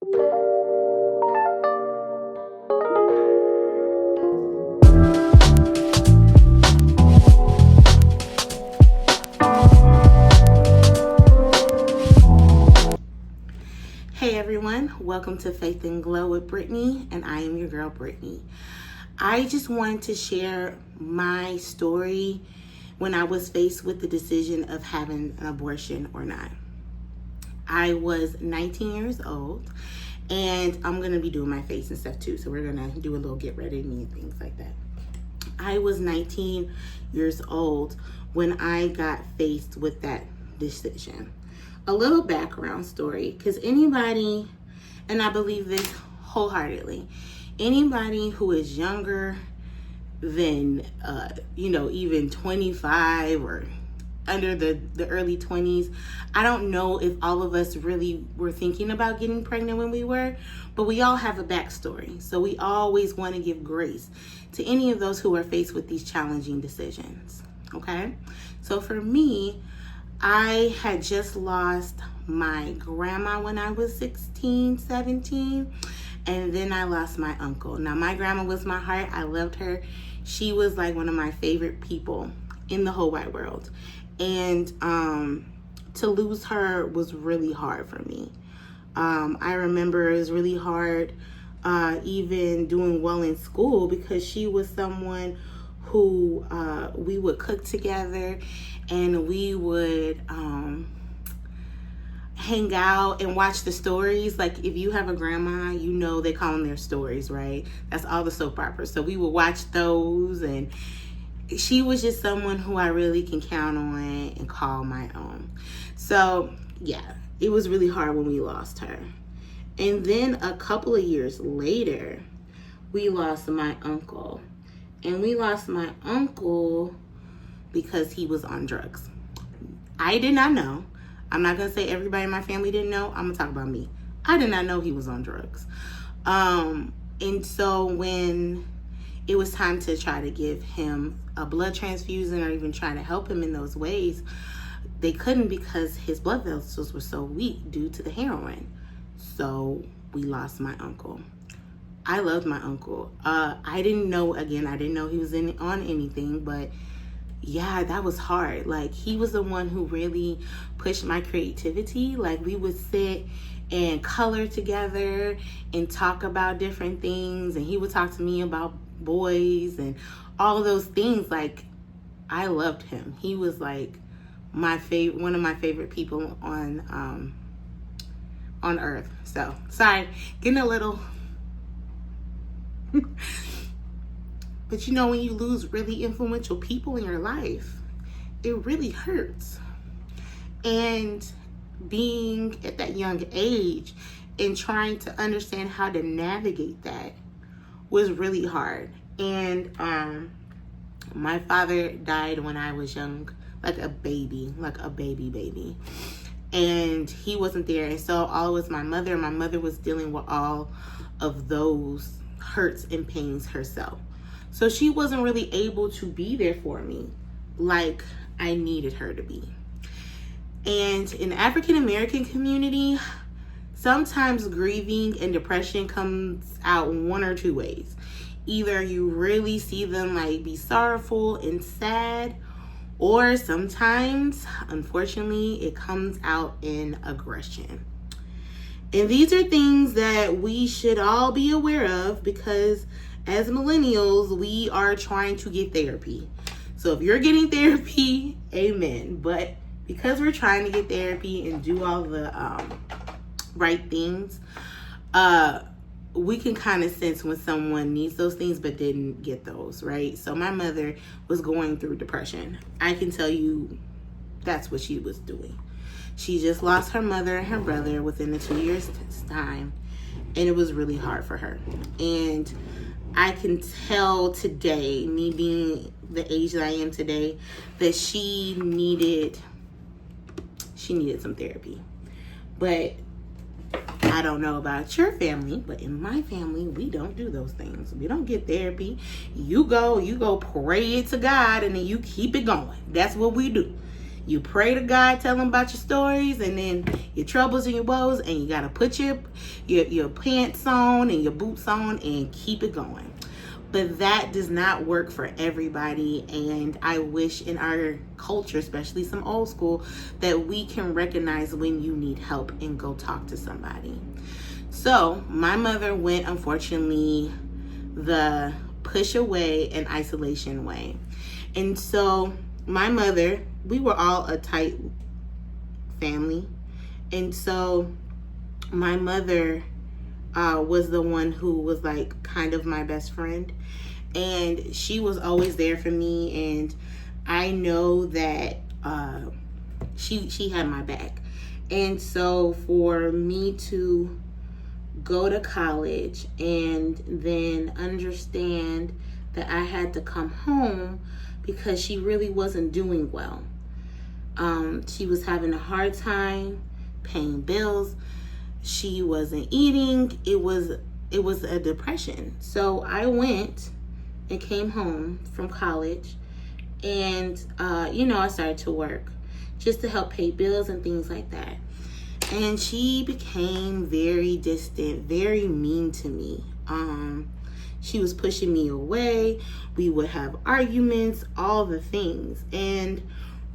Hey everyone, welcome to Faith and Glow with Brittany, and I am your girl Brittany. I just wanted to share my story when I was faced with the decision of having an abortion or not. I was 19 years old, and I'm going to be doing my face and stuff too, so we're going to do a little get ready to me and things like that. I was 19 years old when I got faced with that decision. A little background story, because anybody, and I believe this wholeheartedly, anybody who is younger than, even 25 or under the early 20s, I don't know if all of us really were thinking about getting pregnant when we were, but we all have a backstory. So we always want to give grace to any of those who are faced with these challenging decisions, okay? So for me, I had just lost my grandma when I was 16, 17, and then I lost my uncle. Now, my grandma was my heart. I loved her. She was like one of my favorite people in the whole wide world. And to lose her was really hard for me. I remember it was really hard even doing well in school, because she was someone who we would cook together, and we would hang out and watch the stories. Like, if you have a grandma, you know they call them their stories, right? That's all the soap operas. So we would watch those, and she was just someone who I really can count on and call my own. So yeah, it was really hard when we lost her. And then a couple of years later, we lost my uncle. And we lost my uncle because he was on drugs. I did not know. I'm not going to say everybody in my family didn't know. I'm going to talk about me. I did not know he was on drugs. And so when it was time to try to give him a blood transfusion or even try to help him in those ways, they couldn't, because his blood vessels were so weak due to the heroin. So we lost my uncle. I loved my uncle. I didn't know he was on anything, but yeah, that was hard. Like, he was the one who really pushed my creativity. Like, we would sit and color together and talk about different things, and he would talk to me about boys and all of those things. Like, I loved him. He was like one of my favorite people on earth. So sorry, getting a little but when you lose really influential people in your life, it really hurts. And being at that young age and trying to understand how to navigate that was really hard. And my father died when I was young, like a baby. And he wasn't there. And so all it was my mother. My mother was dealing with all of those hurts and pains herself. So she wasn't really able to be there for me like I needed her to be. And in the African American community, sometimes grieving and depression comes out one or two ways. Either you really see them like be sorrowful and sad, or sometimes, unfortunately, it comes out in aggression. And these are things that we should all be aware of, because as millennials, we are trying to get therapy. So if you're getting therapy, amen. But because we're trying to get therapy and do all the right things, we can kind of sense when someone needs those things but didn't get those, right? So my mother was going through depression. I can tell you that's what she was doing. She just lost her mother and her brother within the 2 years time, and it was really hard for her. And I can tell today, me being the age that I am today, that she needed some therapy. But I don't know about your family, but in my family, we don't do those things. We don't get therapy. You go pray it to God, and then you keep it going. That's what we do. You pray to God, tell him about your stories and then your troubles and your woes, and you got to put your pants on and your boots on and keep it going. But that does not work for everybody, and I wish in our culture, especially some old school, that we can recognize when you need help and go talk to somebody. So my mother went, unfortunately, the push away and isolation way. And so my mother, we were all a tight family, and so my mother was the one who was like kind of my best friend, and she was always there for me, and I know that she had my back. And so for me to go to college and then understand that I had to come home because she really wasn't doing well. She was having a hard time paying bills. She wasn't eating. It was a depression. So I went and came home from college, and I started to work just to help pay bills and things like that. And she became very distant, very mean to me. She was pushing me away. We would have arguments, all the things. And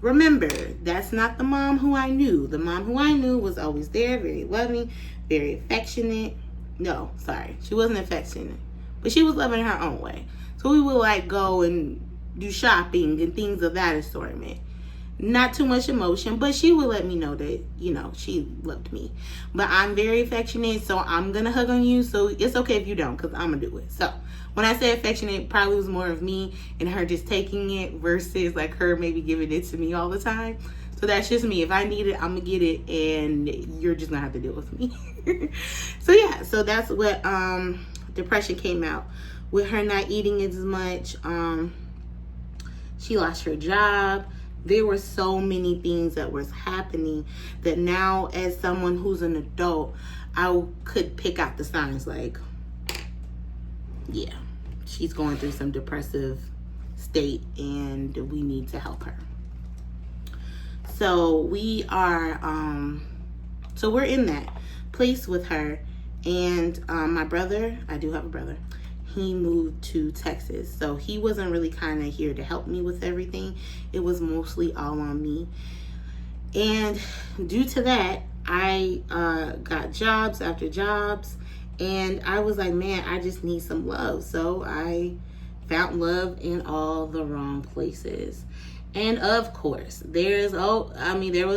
remember, that's not the mom who I knew. The mom who I knew was always there, very loving, very affectionate. No, sorry, she wasn't affectionate, but she was loving in her own way. So we would like go and do shopping and things of that assortment. Not too much emotion, but she would let me know that, she loved me. But I'm very affectionate, so I'm going to hug on you. So it's okay if you don't, because I'm going to do it. So when I say affectionate, it probably was more of me and her just taking it versus like her maybe giving it to me all the time. So that's just me. If I need it, I'm going to get it, and you're just going to have to deal with me. So that's what depression came out. With her not eating as much, she lost her job. There were so many things that was happening that now, as someone who's an adult, I could pick out the signs like, yeah, she's going through some depressive state and we need to help her. So we are, we're in that place with her. And my brother, I do have a brother, he moved to Texas. So he wasn't really kind of here to help me with everything. It was mostly all on me. And due to that, I got jobs after jobs. And I was like, man, I just need some love. So I found love in all the wrong places. And of course, there was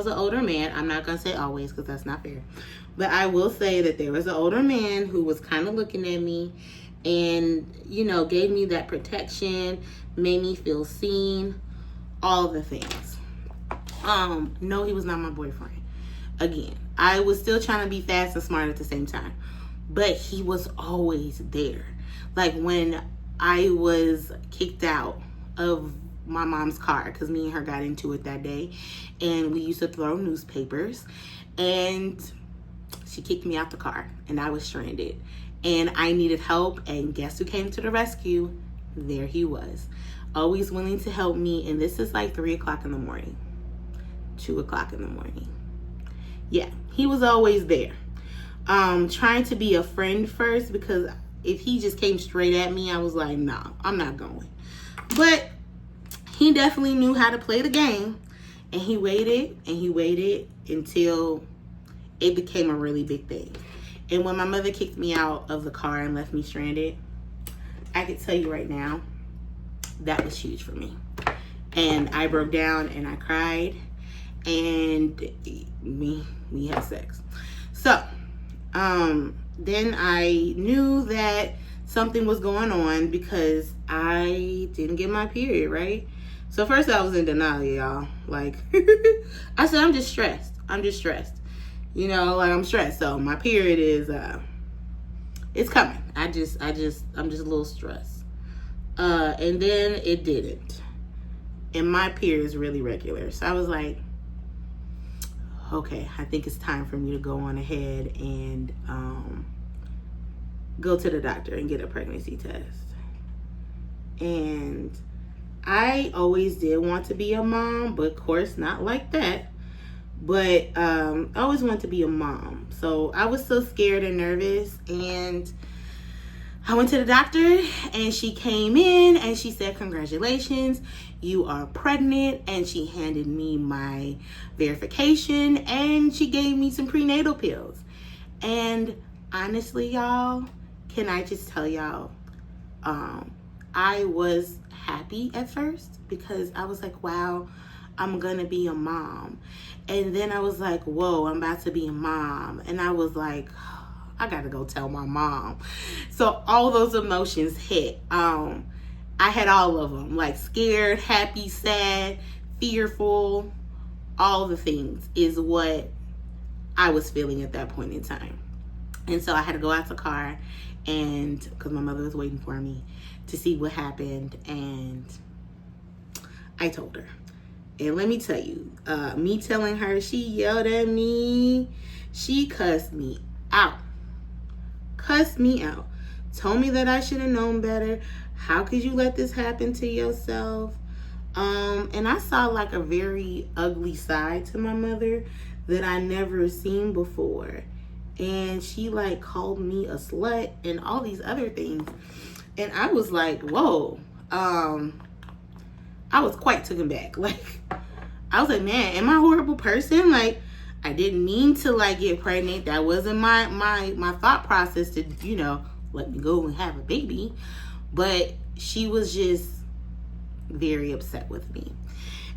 an older man. I'm not going to say always because that's not fair. But I will say that there was an older man who was kind of looking at me and, gave me that protection, made me feel seen, all the things. No, he was not my boyfriend. Again, I was still trying to be fast and smart at the same time. But he was always there. Like when I was kicked out of my mom's car, because me and her got into it that day, and we used to throw newspapers, and she kicked me out the car, and I was stranded. And I needed help, and guess who came to the rescue? There he was, always willing to help me. And this is like 3 o'clock in the morning, 2 o'clock in the morning. Yeah, he was always there. Trying to be a friend first, because if he just came straight at me, I was like, no, I'm not going. But he definitely knew how to play the game, and he waited until it became a really big thing. And when my mother kicked me out of the car and left me stranded, I could tell you right now, that was huge for me. And I broke down and I cried, and we had sex. So, then I knew that something was going on because I didn't get my period, right? So first I was in denial, y'all. Like, I said, I'm just stressed. I'm stressed. So my period is, it's coming. I'm just a little stressed. And then it didn't. And my period is really regular. So I was like, okay, I think it's time for me to go on ahead and go to the doctor and get a pregnancy test. And I always did want to be a mom, but of course not like that. But I always wanted to be a mom. So I was so scared and nervous, and I went to the doctor, and she came in and she said, "Congratulations, you are pregnant." And she handed me my verification, and she gave me some prenatal pills. And honestly, y'all, can I just tell y'all, I was happy at first because I was like, wow, I'm gonna be a mom. And then I was like, whoa, I'm about to be a mom. And I was like, I gotta go tell my mom. So all those emotions hit. I had all of them, like scared, happy, sad, fearful, all the things is what I was feeling at that point in time. And so I had to go out the car, and because my mother was waiting for me to see what happened, and I told her. And let me tell you, me telling her, she yelled at me. She cussed me out. Cussed me out. Told me that I should have known better. How could you let this happen to yourself? And I saw like a very ugly side to my mother that I never seen before. And she like called me a slut and all these other things. And I was like, whoa. I was quite taken back. Like, I was like, man, am I a horrible person? Like, I didn't mean to like get pregnant. That wasn't my thought process to, let me go and have a baby. But she was just very upset with me.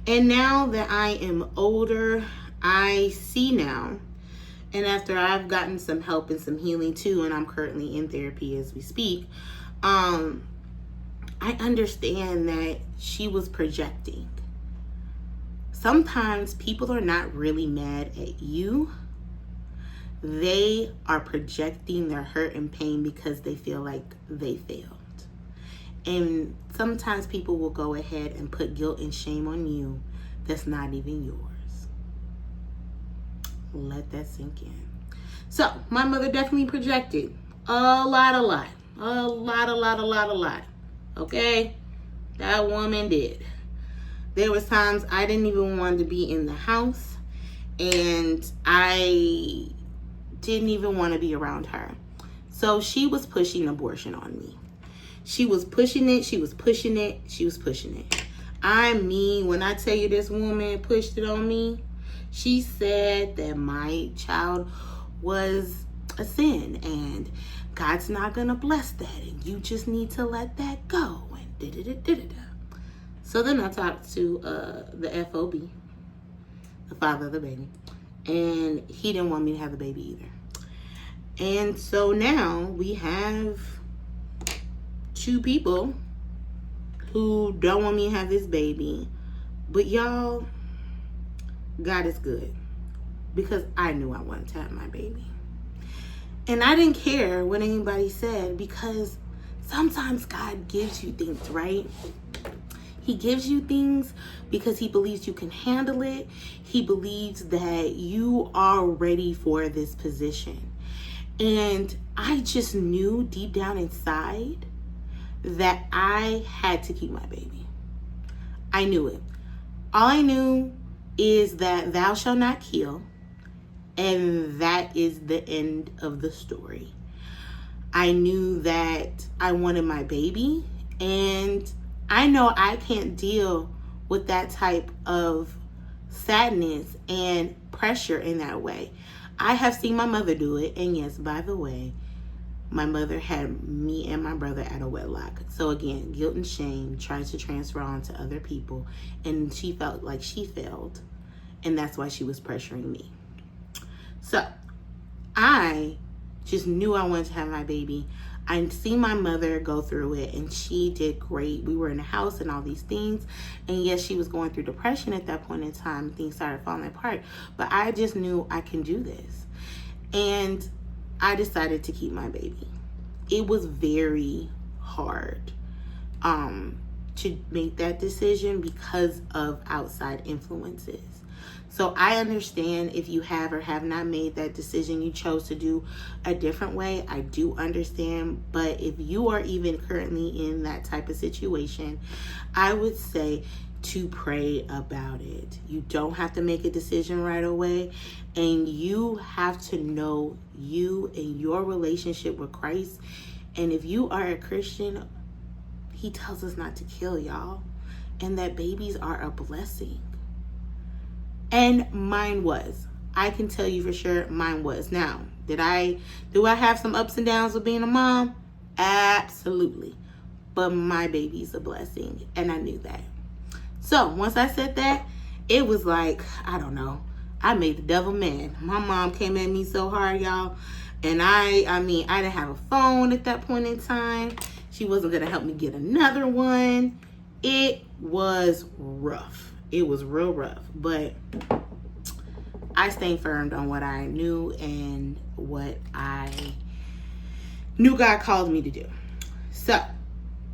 And now that I am older, I see now, and after I've gotten some help and some healing too, and I'm currently in therapy as we speak, I understand that she was projecting. Sometimes people are not really mad at you. They are projecting their hurt and pain because they feel like they failed. And sometimes people will go ahead and put guilt and shame on you that's not even yours. Let that sink in. So, my mother definitely projected a lot. Okay? That woman did. There was times I didn't even want to be in the house, and I didn't even want to be around her. So she was pushing abortion on me. She was pushing it. I mean, when I tell you this woman pushed it on me, she said that my child was a sin and God's not going to bless that, and you just need to let that go, and da-da-da-da-da-da. So then I talked to the FOB, the father of the baby, and he didn't want me to have the baby either. And so now we have two people who don't want me to have this baby. But y'all, God is good, because I knew I wanted to have my baby. And I didn't care what anybody said, because sometimes God gives you things, right? He gives you things because he believes you can handle it. He believes that you are ready for this position. And I just knew deep down inside that I had to keep my baby. I knew it. All I knew is that thou shalt not kill, and that is the end of the story. I knew that I wanted my baby, and I know I can't deal with that type of sadness and pressure in that way. I have seen my mother do it, and yes, by the way, my mother had me and my brother at a wedlock. So again, guilt and shame tries to transfer on to other people, and she felt like she failed, and that's why she was pressuring me. So I just knew I wanted to have my baby. I seen my mother go through it, and she did great. We were in a house and all these things, and yes, she was going through depression at that point in time. Things started falling apart, but I just knew I can do this, and I decided to keep my baby. It was very hard to make that decision because of outside influences. So I understand if you have or have not made that decision, you chose to do a different way. I do understand. But if you are even currently in that type of situation, I would say to pray about it. You don't have to make a decision right away. And you have to know you and your relationship with Christ. And if you are a Christian, he tells us not to kill, y'all. And that babies are a blessing. And mine was. I can tell you for sure mine was. Now, do I have some ups and downs with being a mom? Absolutely. But my baby's a blessing. And I knew that. So once I said that, it was like, I don't know. I made the devil mad. My mom came at me so hard, y'all. And I didn't have a phone at that point in time. She wasn't going to help me get another one. It was rough. It was real rough. But I stayed firm on what I knew and what I knew God called me to do. So,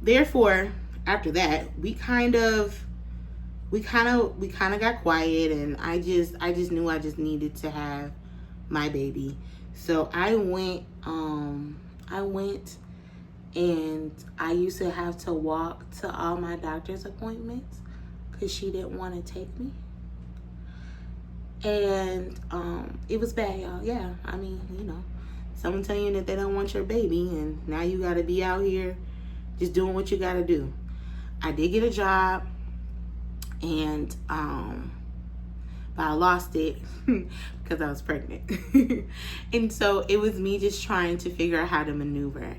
therefore, after that, we kind of got quiet, and I just knew I just needed to have my baby. So I went and I used to have to walk to all my doctor's appointments because she didn't want to take me. And it was bad, y'all. Yeah, I mean, someone tell you that they don't want your baby, and now you got to be out here just doing what you got to do. I did get a job, and but I lost it because I was pregnant. And so it was me just trying to figure out how to maneuver.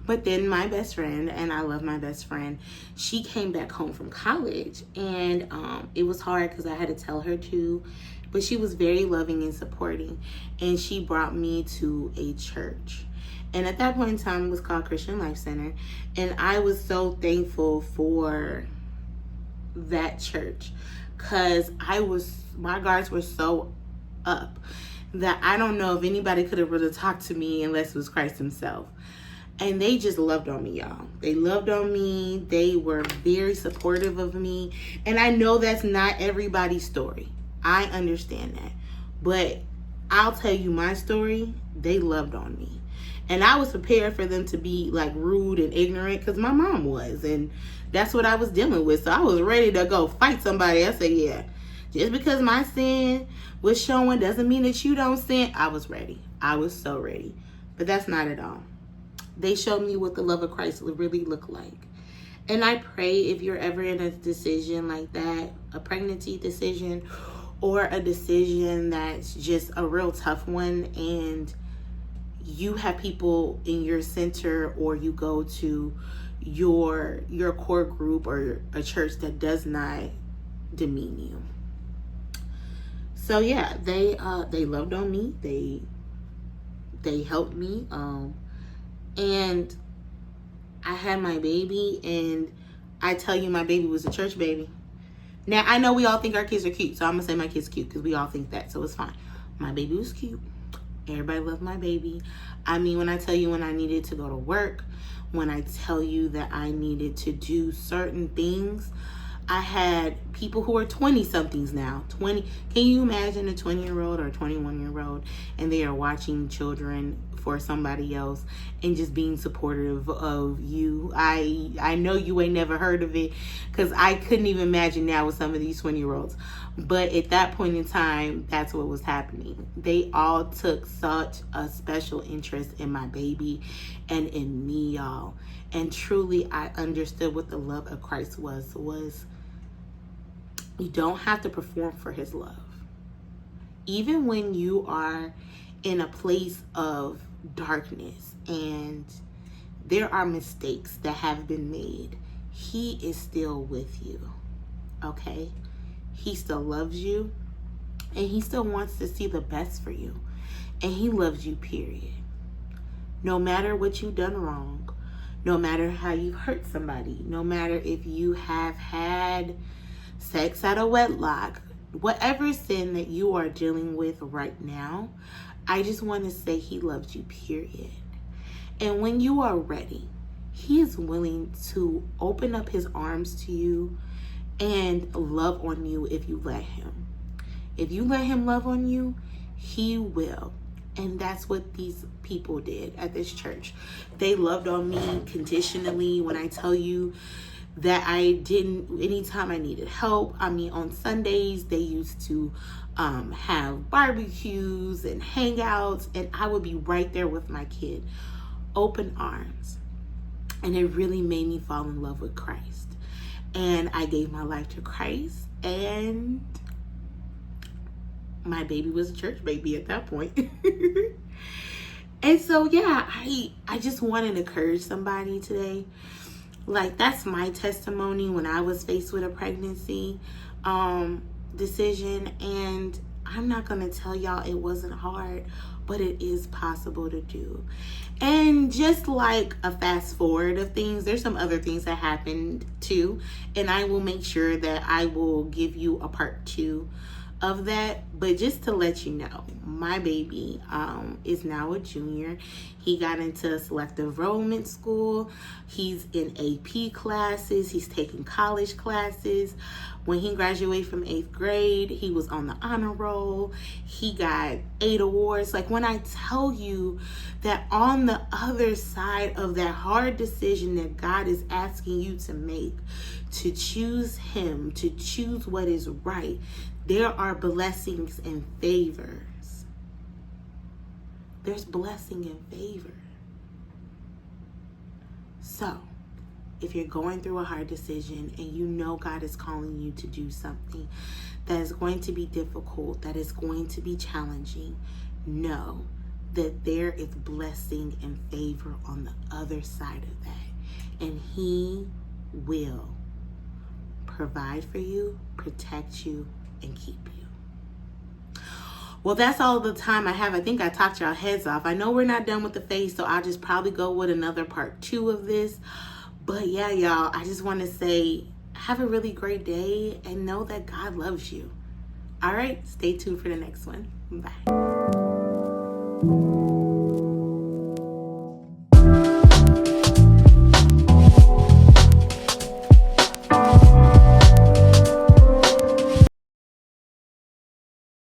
But then my best friend, and I love my best friend, she came back home from college, and it was hard because I had to tell her to, but she was very loving and supporting, and she brought me to a church. And at that point in time, it was called Christian Life Center, and I was so thankful for that church because my guards were so up that I don't know if anybody could have really talked to me unless it was Christ himself. And they just loved on me, y'all. They loved on me. They were very supportive of me. And I know that's not everybody's story. I understand that. But I'll tell you my story. They loved on me. And I was prepared for them to be like rude and ignorant because my mom was. And that's what I was dealing with. So I was ready to go fight somebody. I said, yeah, just because my sin was showing doesn't mean that you don't sin. I was ready. I was so ready. But that's not at all. They showed me what the love of Christ would really look like. And I pray if you're ever in a decision like that, a pregnancy decision or a decision that's just a real tough one, and you have people in your center or you go to your core group or a church that does not demean you. So yeah, they loved on me. They helped me. And I had my baby, and I tell you, my baby was a church baby. Now, I know we all think our kids are cute, so I'm going to say my kid's cute because we all think that, so it's fine. My baby was cute. Everybody loved my baby. I mean, when I tell you when I needed to go to work, when I tell you that I needed to do certain things, I had people who are 20-somethings now. 20. Can you imagine a 20-year-old or a 21-year-old, and they are watching children for somebody else and just being supportive of you? I know you ain't never heard of it because I couldn't even imagine now with some of these 20-year-olds. But at that point in time, that's what was happening. They all took such a special interest in my baby and in me, y'all. And truly, I understood what the love of Christ was you don't have to perform for his love. Even when you are in a place of darkness and there are mistakes that have been made, he is still with you, okay? He still loves you, and he still wants to see the best for you, and he loves you, period. No matter what you've done wrong, no matter how you've hurt somebody, no matter if you have had sex out of wedlock, whatever sin that you are dealing with right now, I just want to say he loves you, period. And when you are ready, he is willing to open up his arms to you and love on you if you let him. If you let him love on you, he will. And that's what these people did at this church. They loved on me conditionally. When I tell you that anytime I needed help, on Sundays, they used to have barbecues and hangouts, and I would be right there with my kid, open arms. And it really made me fall in love with Christ. And I gave my life to Christ, and my baby was a church baby at that point. And so, yeah, I just want to encourage somebody today. Like, that's my testimony when I was faced with a pregnancy decision. And I'm not going to tell y'all it wasn't hard, but it is possible to do. And just like a fast forward of things, there's some other things that happened too. And I will make sure that I will give you a part 2 of that. But just to let you know, my baby is now a junior. He got into selective enrollment school. He's in AP classes. He's taking college classes. When he graduated from 8th grade, he was on the honor roll. He got 8 awards. Like, when I tell you that on the other side of that hard decision that God is asking you to make, to choose him, to choose what is right, there are blessings and favors. There's blessing and favor. So, if you're going through a hard decision and you know God is calling you to do something that is going to be difficult, that is going to be challenging, know that there is blessing and favor on the other side of that. And he will provide for you, protect you, and keep you. Well, that's all the time I have. I think I talked y'all heads off. I know we're not done with the face, so I'll just probably go with another part 2 of this. But yeah, y'all, I just want to say, have a really great day and know that God loves you. All right, stay tuned for the next one. Bye.